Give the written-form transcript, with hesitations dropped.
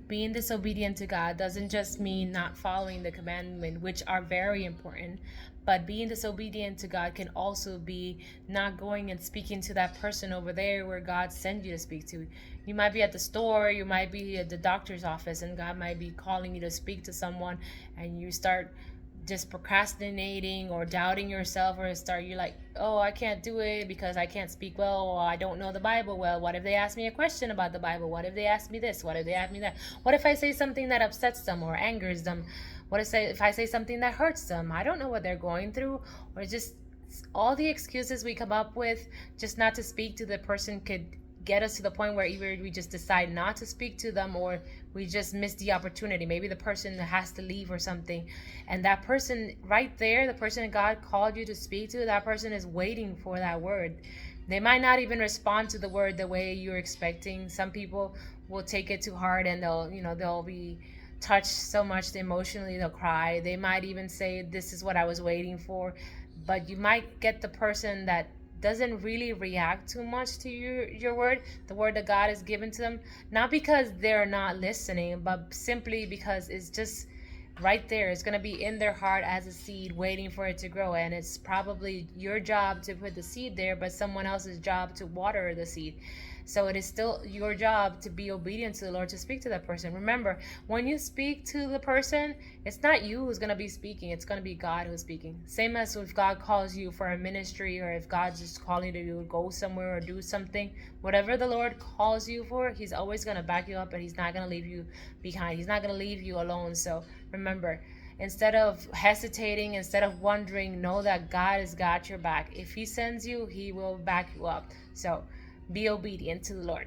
Being disobedient to God doesn't just mean not following the commandment, which are very important, but being disobedient to God can also be not going and speaking to that person over there where God sent you to speak to. You might be at the store, you might be at the doctor's office, and God might be calling you to speak to someone, and you start just procrastinating or doubting yourself, or you're like, oh, I can't do it because I can't speak well, or I don't know the Bible well. What if they ask me a question about the Bible? What if they ask me this? What if they ask me that? What if I say something that upsets them or angers them? What if I say something that hurts them? I don't know what they're going through. Or just all the excuses we come up with just not to speak to the person could get us to the point where either we just decide not to speak to them, or we just miss the opportunity. Maybe the person has to leave or something, and that person right there, the person that God called you to speak to, that person is waiting for that word. They might not even respond to the word the way you're expecting. Some people will take it too hard, and they'll be touched so much emotionally they'll cry. They might even say, this is what I was waiting for. But you might get the person that doesn't really react too much to your word, the word that God has given to them, not because they're not listening, but simply because it's just right there. It's going to be in their heart as a seed waiting for it to grow, and it's probably your job to put the seed there, but someone else's job to water the seed. So it is still your job to be obedient to the Lord, to speak to that person. Remember, when you speak to the person, it's not you who's going to be speaking, it's going to be God who's speaking. Same as if God calls you for a ministry, or if God's just calling you to go somewhere or do something, whatever the Lord calls you for, He's always going to back you up, and He's not going to leave you behind. He's not going to leave you alone. So remember, instead of hesitating, instead of wondering, know that God has got your back. If He sends you, He will back you up. So be obedient to the Lord.